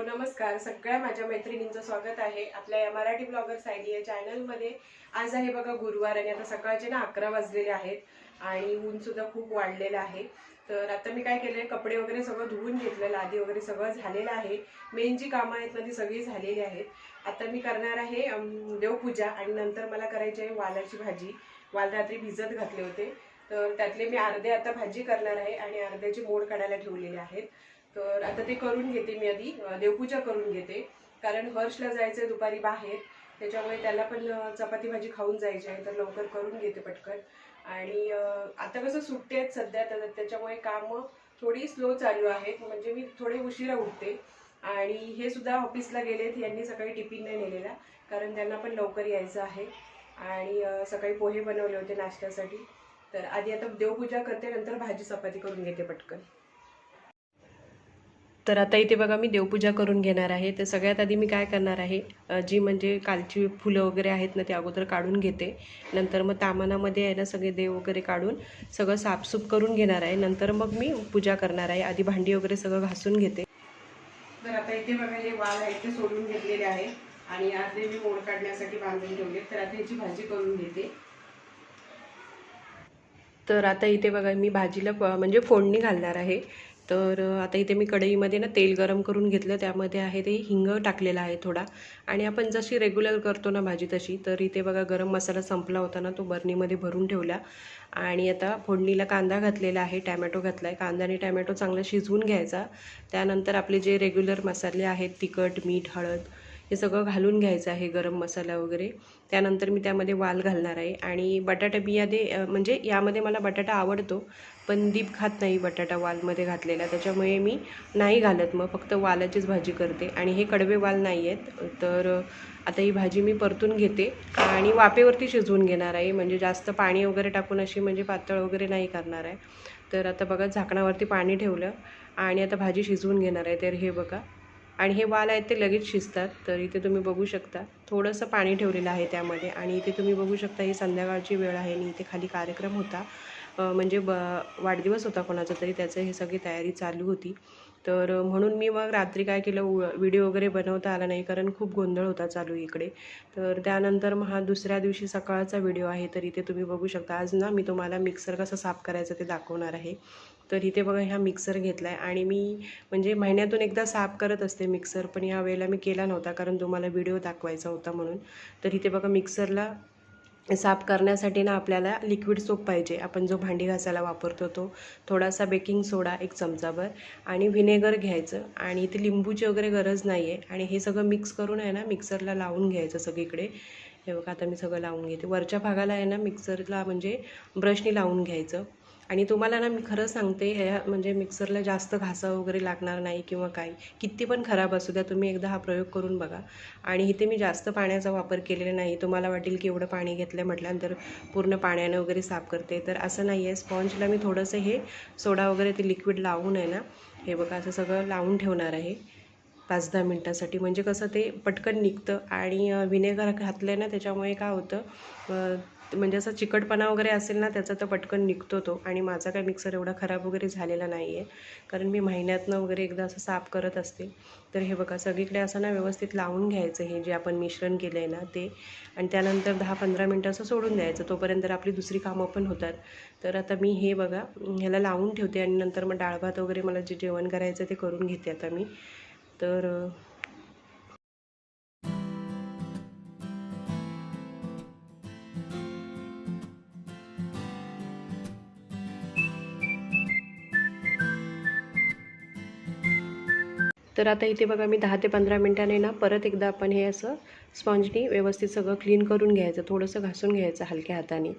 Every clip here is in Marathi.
नमस्कार सगळ्या माझ्या मैत्रिणींचं स्वागत आहे आपल्या या मराठी ब्लॉगर सायली या चॅनलमध्ये। आज आहे बघा गुरुवार आणि आता सकाळचे ना 11 वाजलेले आहेत आणि ऊन सुद्धा खूप वाढलेलं आहे। तर आता मी काय केलंय, कपडे वगैरे सगळं धुवून घेतलं, लादी वगैरे सगळं झालेलं आहे। मेन जी कामं आहेत ना ती सगळी झालेली आहेत। आता मी करणार आहे देवपूजा आणि नंतर मला करायची आहे वालाची भाजी। वाल रात्री भिजत घातले होते, तर त्यातले मी अर्धे आता भाजी करणार आहे आणि अर्ध्याची मोड काढायला ठेवलेले आहेत। तर आता ते करून घेते मी, आधी देवपूजा करून घेते, कारण हर्षला जायचं दुपारी बाहेर, त्याच्यामुळे त्याला पण चपाती भाजी खाऊन जायची आहे, तर लवकर करून घेते पटकन। आणि आता कसं सुट्टी आहेत सध्या, तर त्याच्यामुळे कामं थोडी स्लो चालू आहेत, म्हणजे मी थोडे उशिरा उठते। आणि हे सुद्धा ऑफिसला गेलेत, यांनी सकाळी टिफिन नाही नेलेला कारण त्यांना पण लवकर यायचं आहे। आणि सकाळी पोहे बनवले होते नाश्त्यासाठी। तर आधी आता देवपूजा करते, नंतर भाजी चपाती करून घेते पटकन। तर आता इथे बघा मी देवपूजा करून घेणार आहे। तर सगळ्यात आधी मी काय करणार आहे, जी म्हणजे कालची फुलं वगैरे आहेत ना ते अगोदर काढून घेते। नंतर मग तामानामध्ये आहे ना सगळे देव वगैरे काढून सगळं साफसूफ करून घेणार आहे। नंतर मग मी पूजा करणार आहे। आधी भांडी वगैरे सगळं घासून घेते। तर आता इथे बघा हे वाल आहे ते सोडून घेतलेले आहे आणि अर्धे मी मोड काढण्यासाठी बांधून ठेवले। तर आता याची भाजी करून घेते। तर आता इथे बघा मी भाजीला म्हणजे फोडणी घालणार आहे। तर आता इथे मी कढईमध्ये ना तेल गरम करून घेतलं, त्यामध्ये आहे ते हिंग टाकलेला आहे थोडा, आणि आपण जशी रेग्युलर करतो ना भाजी तशी। तर इथे बघा गरम मसाला संपला होता ना, तो बर्नीमध्ये भरून ठेवला। आणि आता फोडणीला कांदा घातलेला आहे, टॅमॅटो घातला आहे। कांदा आणि टॅमॅटो चांगला शिजवून घ्यायचा। त्यानंतर आपले जे रेग्युलर मसाले आहेत, तिखट, मीठ, हळद, हे सगळं घालून घ्यायचं आहे, गरम मसाला वगैरे। त्यानंतर मी त्यामध्ये वाल घालणार आहे आणि बटाटा बियामध्ये म्हणजे यामध्ये मला बटाटा आवडतो, पण दीप खात नाही बटाटा वालमध्ये घातलेला, त्याच्यामुळे मी नाही घालत, मग फक्त वालाचीच भाजी करते। आणि हे कडवे वाल नाही आहेत। तर आता ही भाजी मी परतून घेते आणि वाफेवरती शिजवून घेणार आहे, म्हणजे जास्त पाणी वगैरे टाकून अशी म्हणजे पातळ वगैरे नाही करणार आहे। तर आता बघा झाकणावरती पाणी ठेवलं आणि आता भाजी शिजवून घेणार आहे। तर हे बघा, आणि हे वाल आहेत ते लगेच शिजतात। तर इथे तुम्ही बघू शकता थोडंसं पाणी ठेवलेलं आहे त्यामध्ये। आणि इथे तुम्ही बघू शकता ही संध्याकाळची वेळ आहे आणि इथे खाली कार्यक्रम होता, म्हणजे वाढदिवस होता कोणाचा तरी, त्याचं हे सगळी तयारी चालू होती। तर म्हणून मी मग रात्री काय केलं, व्हिडिओ वगैरे बनवता आला नाही, कारण खूप गोंधळ होता चालू इकडे। तर त्यानंतर मग हा दुसऱ्या दिवशी सकाळचा व्हिडिओ आहे। तर इथे तुम्ही बघू शकता आज ना मी तुम्हाला मिक्सर कसं साफ करायचं ते दाखवणार आहे। तर इथे बघा हा मिक्सर घेतला आहे आणि मी म्हणजे महिन्यातून एकदा साफ करत असते मिक्सर, पण या वेळेला मी केला नव्हता कारण तुम्हाला व्हिडिओ दाखवायचा होता म्हणून। तर इथे बघा मिक्सरला साफ करण्यासाठी ना आपल्याला लिक्विड सोप पाहिजे, आपण जो भांडी घासायला वापरतो तो, थोडासा बेकिंग सोडा 1 चमचाभर आणि व्हिनेगर घ्यायचं, आणि इथे लिंबूची वगैरे गरज नाही आहे। आणि हे सगळं मिक्स करून आहे ना मिक्सरला लावून घ्यायचं सगळीकडे। हे बघा आता मी सगळं लावून घेते, वरच्या भागाला आहे ना मिक्सरला म्हणजे ब्रशनी लावून घ्यायचं। आणि तुम्हाला ना मी खरं सांगते, ह्या म्हणजे मिक्सरला जास्त घासावं वगैरे लागणार नाही किंवा काही, किती पण खराब असू द्या, तुम्ही एकदा हा प्रयोग करून बघा। आणि इथे मी जास्त पाण्याचा वापर केलेला नाही। तुम्हाला वाटेल की एवढं पाणी घेतलं म्हटल्यानंतर पूर्ण पाण्यानं वगैरे साफ करते, तर असं नाही आहे। स्पॉन्जला मी थोडंसं हे सोडा वगैरे ते लिक्विड लावून आहे ना, हे बघा असं सगळं लावून ठेवणार आहे 5-10 मिनटासाठी, म्हणजे कसं ते पटकन निघतं। आणि व्हिनेगर घातलं आहे ना त्याच्यामुळे काय होतं, म्हणजे असं चिकटपणा वगैरे असेल ना त्याचा तर पटकन निघतो तो। आणि माझा काय मिक्सर एवढा खराब वगैरे झालेला नाही आहे, कारण मी महिन्यातनं वगैरे एकदा असं साफ करत असते। तर हे बघा सगळीकडे असं ना व्यवस्थित लावून घ्यायचं हे जे आपण मिश्रण केलं आहे ना ते, आणि त्यानंतर 10-15 मिनटं असं सोडून द्यायचं, तोपर्यंत आपली दुसरी कामं पण होतात। तर आता मी हे बघा ह्याला लावून ठेवते आणि नंतर मग डाळ भात वगैरे मला जे जेवण करायचं ते करून घेते आता मी। तर तर आता इथे बघा मी 10 ते 15 मिनटाने ना परत एकदा आपण हे असं स्पॉन्जनी व्यवस्थित सगळं क्लीन करून घ्यायचं, थोडंसं घासून घ्यायचं हलक्या हाताने।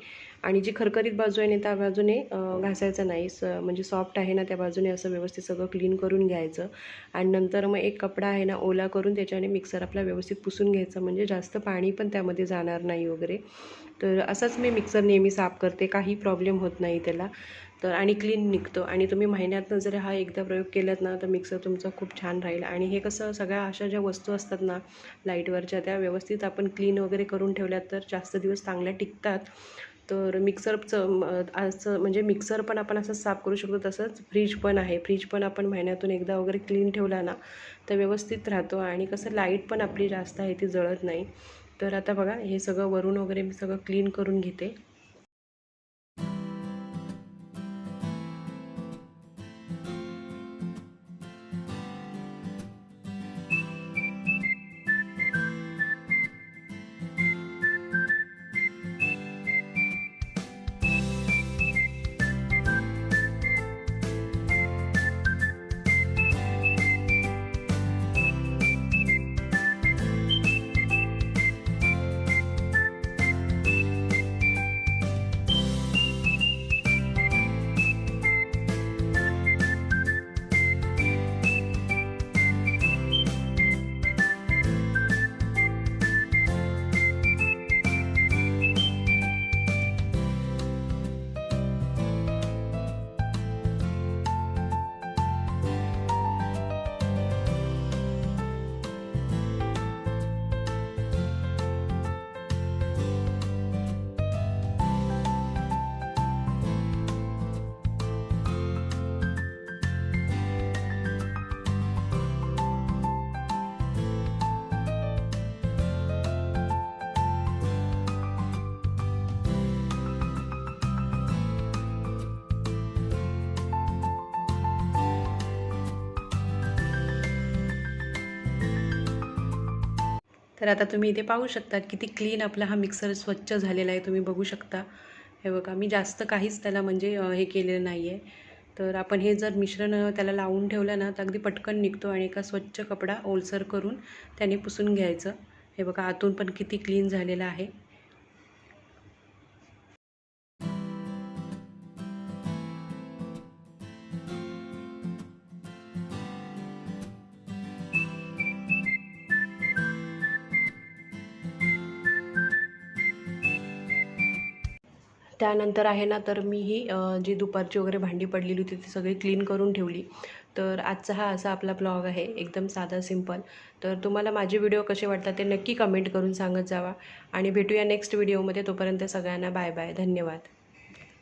आणि जी खरखरीत बाजू आहे ना त्या बाजूने घासायचं नाही, म्हणजे सॉफ्ट आहे ना त्या बाजूने असं व्यवस्थित सगळं क्लीन करून घ्यायचं। आणि नंतर मग एक कपडा आहे ना ओला करून त्याच्याने मिक्सर आपला व्यवस्थित पुसून घ्यायचं, म्हणजे जास्त पाणी पण त्यामध्ये जाणार नाही वगैरे। तर असाच मी मिक्सर नेहमी साफ करते, काही प्रॉब्लेम होत नाही त्याला। तर आणि क्लीन निघतो, आणि तुम्ही महिन्यातनं जर हा एकदा प्रयोग केलात ना तर मिक्सर तुमचा खूप छान राहील। आणि हे कसं सगळ्या अशा ज्या वस्तू असतात ना लाईटवरच्या, त्या व्यवस्थित आपण क्लीन वगैरे करून ठेवल्यात तर जास्त दिवस चांगल्या टिकतात। तर मिक्सरचं असं म्हणजे मिक्सर पण आपण असं साफ करू शकतो, तसंच फ्रीज पण आहे. फ्रीज पण आपण महिन्यातून एकदा वगैरे क्लीन ठेवला ना तर व्यवस्थित राहतो आणि कसं लाईट पण आपली जास्त आहे ती जळत नाही. तर आता बघा हे सगळं वरून वगैरे मी सगळं क्लीन करून घेते. तर आता तुम्ही इथे पाहू शकता किती क्लीन आपला हा मिक्सर स्वच्छ झालेला आहे. तुम्ही बघू शकता. हे बघा मी जास्त काहीच त्याला म्हणजे हे केलेलं नाही आहे. तर आपण हे जर मिश्रण त्याला लावून ठेवलं ना तर अगदी पटकन निघतो आणि एका स्वच्छ कपडा ओलसर करून त्याने पुसून घ्यायचं. हे बघा आतून पण किती क्लीन झालेलं आहे. त्यानंतर आहे ना तर मी ही जी दुपारची वगैरे भांडी पडलेली होती ती सगळी क्लीन करून ठेवली. तर आजचा हा असा आपला ब्लॉग आहे एकदम साधा सिंपल. तर तुम्हाला माझे व्हिडिओ कसे वाटतात ते नक्की कमेंट करून सांगत जावा आणि भेटूया नेक्स्ट व्हिडिओमध्ये. तोपर्यंत सगळ्यांना बाय बाय. धन्यवाद.